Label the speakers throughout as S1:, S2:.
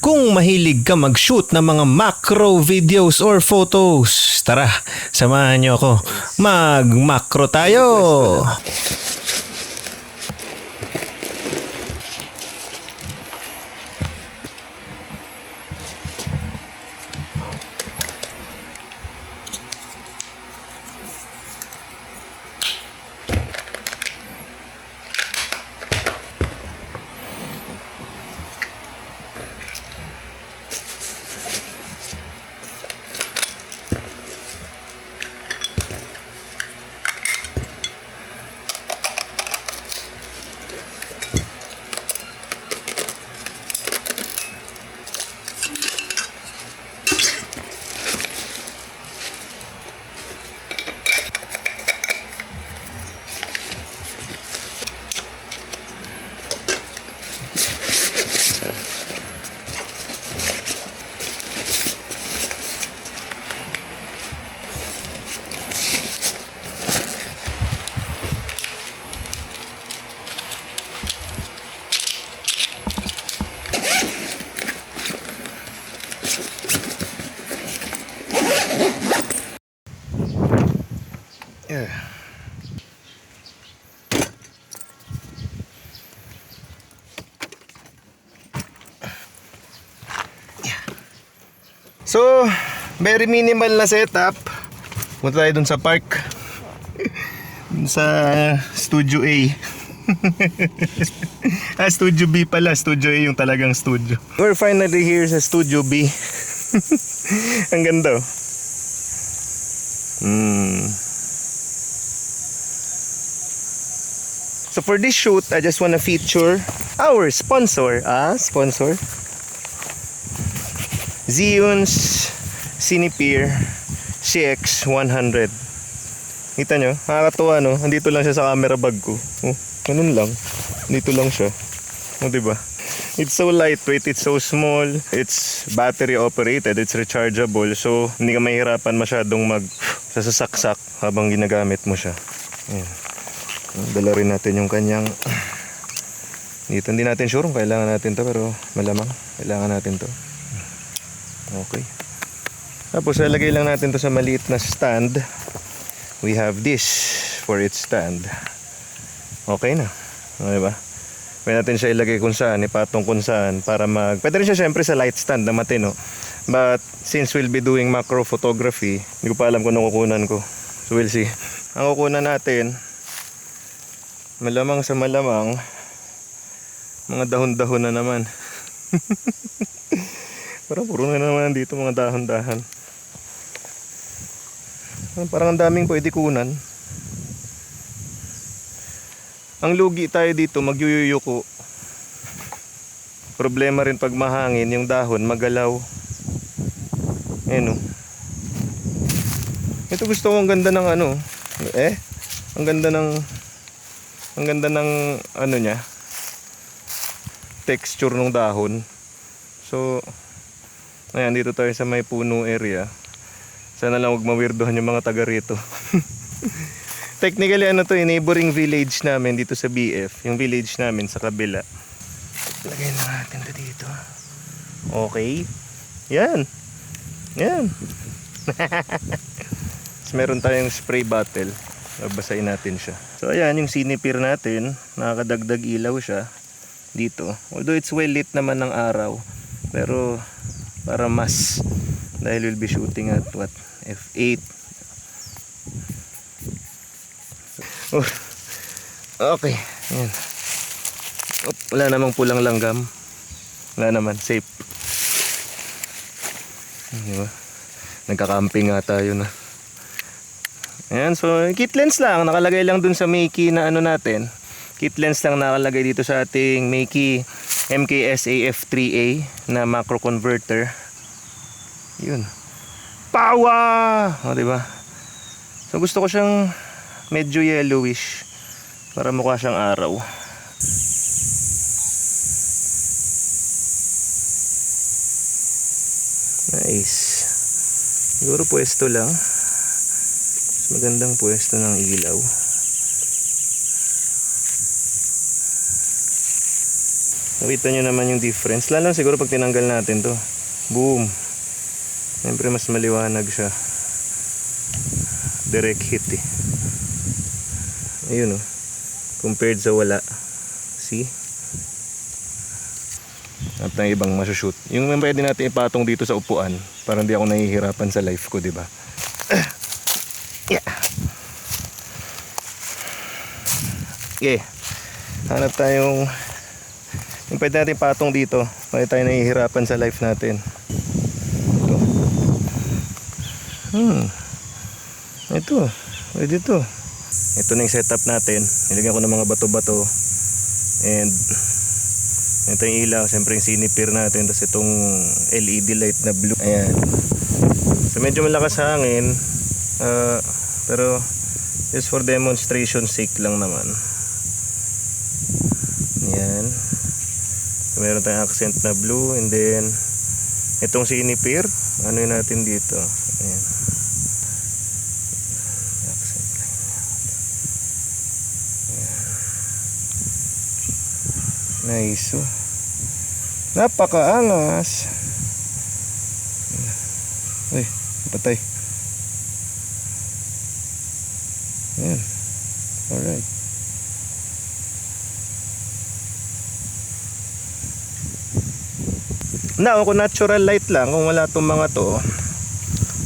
S1: Kung mahilig ka mag-shoot ng mga macro videos or photos, tara, samahan niyo ako. Mag-macro tayo! So, very minimal na setup. Punta tayo dun sa park. Dun sa Studio A. Studio B pala. Studio A yung talagang studio. We're finally here sa Studio B. Ang ganda oh. So for this shoot, I just wanna feature our sponsor. Sponsor. Zhiyun's Cinepeer CX100. Kita nyo? Nakakatuwa no? Andito lang siya sa camera bag ko. Oh, ganun lang. Dito lang siya. Oh, diba? It's so lightweight, it's so small. It's battery operated, it's rechargeable. So, hindi ka mahirapan masyadong sasaksak habang ginagamit mo siya. Ayan. Dala rin natin yung kanyang... Dito hindi natin sure kung kailangan natin to, pero malamang kailangan natin to. Okay. Tapos lalagay lang natin to sa maliit na stand. We have this for its stand. Okay na. Diba? Pwede natin siya ilagay kung saan, ipatong kung saan para pwede rin siya syempre sa light stand na matino. But since we'll be doing macro photography, hindi ko pa alam kung anong kukunan ko. So we'll see. Ang kukunan natin, malamang sa malamang, mga dahon-dahon na naman. Parang puro na naman dito mga dahon-dahan. Parang ang daming pwede kunan. Ang lugi tayo dito, magyuyuyuko. Problema rin pag mahangin, yung dahon magalaw. Ayan o. Ito gusto ko, ang ganda ng ano. Ang ganda ng ano niya. Texture ng dahon. So, ayan, dito tayo sa may puno area. Sana lang huwag mawirdohan yung mga taga rito. Technically ano to, neighboring village namin dito sa BF. Yung village namin sa kabila. Lagay na natin to dito. Okay. Yan. Yan. So, meron tayong spray bottle. Babasahin natin siya. So ayan, yung Cinepeer natin. Nakakadagdag ilaw siya dito. Although it's well lit naman ng araw. Pero para mas, dahil we'll be shooting at what, f8. Oh, okay, yan. Wala namang pulang langgam. Wala naman, safe. Diba? Nagka-camping nga tayo na. Ayan, so kit lens lang, nakalagay lang dun sa Meiki na ano natin. Kit lens lang nakalagay dito sa ating Meiki MKS-AF3A na macro converter. Yun. Pawa! O, diba? So gusto ko siyang medyo yellowish para mukha siyang araw. Nice. Siguro pwesto lang. Mas magandang pwesto ng ilaw. Nakita nyo naman yung difference. Lalo siguro pag tinanggal natin to. Boom. Siyempre mas maliwanag siya. Direct hit eh. Ayun oh. Compared sa wala. See? At ang ibang masushoot. Yung pwede natin ipatong dito sa upuan para hindi ako nahihirapan sa life ko, diba? Yeah. Okay. Hanap tayong yung pwede natin ipatong dito para tayo nahihirapan sa life natin. Ito. Pwede ito. Ito na yung setup natin. Nilagyan ko ng mga bato-bato. And ito yung ilaw, siyempre yung sinipir natin, tapos itong LED light na blue. Ayan. So medyo malakas hangin, pero just for demonstration sake lang naman. Ayan. So meron tayong accent na blue, and then itong sinipir, ano yun natin dito. Ayan. Accent line. Ayan. Nice. Oh. Napakaangas. Ay, patay. Ayan. Alright. Now, kung natural light lang, kung wala itong mga to,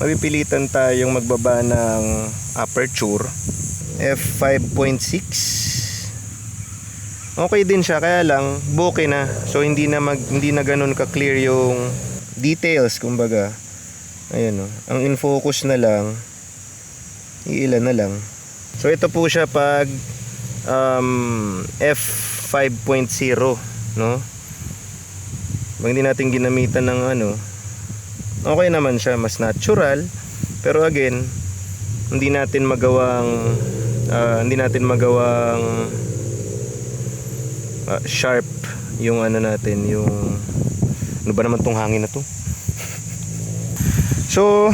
S1: mapipilitan tayong magbaba ng aperture f5.6. Okay din siya, kaya lang bokeh na. So hindi na ganoon ka clear yung details, kumbaga. Ayun oh. Ang in focus na lang iilan na lang. So ito po siya pag f5.0, no? Pag hindi natin ginamitan ng ano, okay naman siya, mas natural. Pero again, hindi natin magawang sharp yung ano natin, yung ano ba naman tong hangin na to. So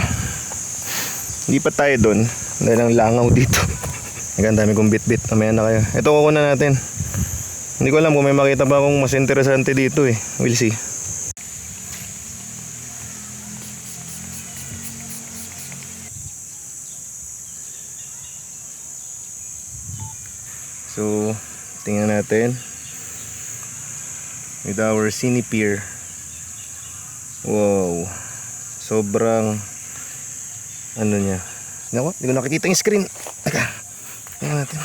S1: hindi pa tayo doon dahil ang langaw dito. Ang dami kong bit-bit, mamaya na kayo. Ito kukunan natin. Hindi ko alam kung may makita pa akong mas interesante dito eh. We'll see. So tingnan natin with our Cinepeer. Wow, sobrang ano niya. Naku, hindi ko nakikita yung screen. Teka, tingnan natin.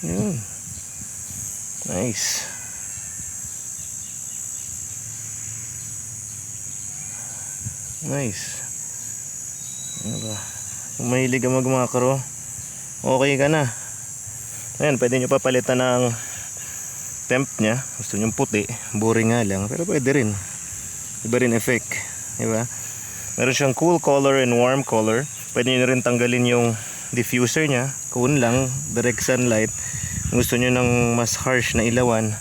S1: Yun. Nice. Nice. Ano ba? Kung mahilig ka magmakro, okay ka na. Ayan, pwede nyo papalitan ng temp nya. Gusto nyo puti, boring nga lang, pero pwede rin. Iba rin effect, diba? Meron siyang cool color and warm color. Pwede nyo rin tanggalin yung diffuser nya. Cool lang, direct sunlight. Kung gusto nyo ng mas harsh na ilawan,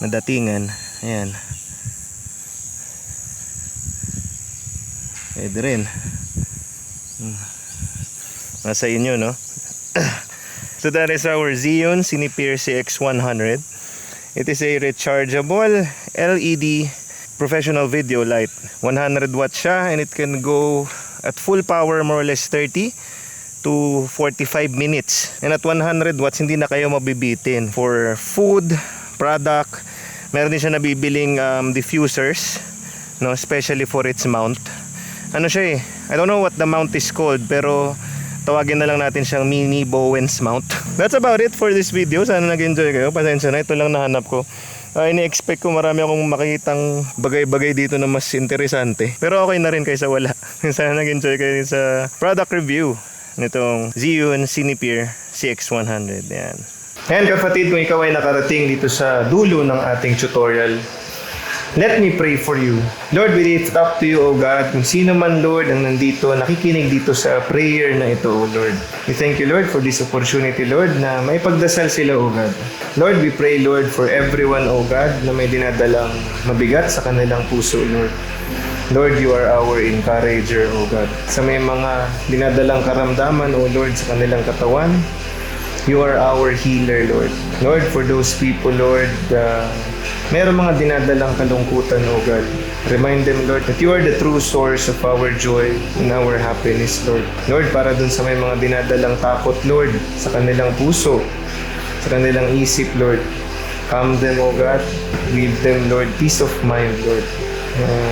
S1: na datingan, ayan, pwede rin. Nasa inyo, no? So that is our Xeon Cinepeer CX100. It is a rechargeable LED professional video light. 100 watts siya, and it can go at full power more or less 30 to 45 minutes. And at 100 watts, hindi na kayo mabibitin. For food, product, meron din siya nabibiling diffusers, no? Especially for its mount. Ano siya eh, I don't know what the mount is called, pero tawagin na lang natin siyang mini Bowens mount. That's about it for this video. Sana nag-enjoy kayo. Pasensya na, ito lang nahanap ko. Ini-expect ko marami akong makikitang bagay-bagay dito na mas interesante. Pero okay na rin kaysa wala. Sana nag-enjoy kayo sa product review nitong Xeon Cinepeer CX100. Yan. And kapatid, kung ikaw ay nakarating dito sa dulo ng ating tutorial, let me pray for you. Lord, we lift up to you, O God, kung sino man, Lord, ang nandito, nakikinig dito sa prayer na ito, O Lord. We thank you, Lord, for this opportunity, Lord, na may pagdasal sila, O God. Lord, we pray, Lord, for everyone, O God, na may dinadalang mabigat sa kanilang puso, Lord. Lord, you are our encourager, O God. Sa may mga dinadalang karamdaman, O Lord, sa kanilang katawan, You are our healer, Lord. Lord, for those people, Lord, meron mga dinadalang kalungkutan, O God. Remind them, Lord, that you are the true source of our joy and our happiness, Lord. Lord, para dun sa may mga dinadalang takot, Lord, sa kanilang puso, sa kanilang isip, Lord. Calm them, O God. Give them, Lord, peace of mind, Lord.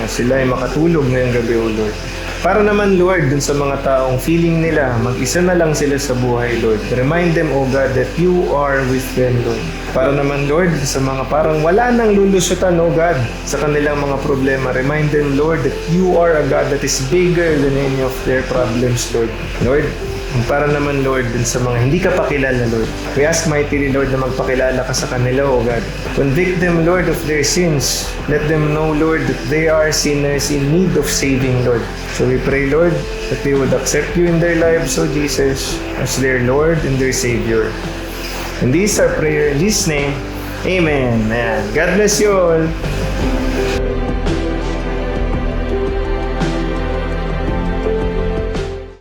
S1: Sila ay makatulog ngayong gabi, O Lord. Para naman, Lord, dun sa mga taong feeling nila, mag-isa na lang sila sa buhay, Lord. Remind them, O God, that you are with them, Lord. Para naman, Lord, sa mga parang wala nang lulusutan, O God, sa kanilang mga problema, remind them, Lord, that you are a God that is bigger than any of their problems, Lord. Lord, para naman, Lord, dun sa mga hindi ka pakilala, Lord. We ask mightily, Lord, na magpakilala ka sa kanila, O God. Convict them, Lord, of their sins. Let them know, Lord, that they are sinners in need of saving, Lord. So we pray, Lord, that they would accept you in their lives, O Jesus, as their Lord and their Savior. And this is our prayer in Jesus' name. Amen. Man. God bless you all.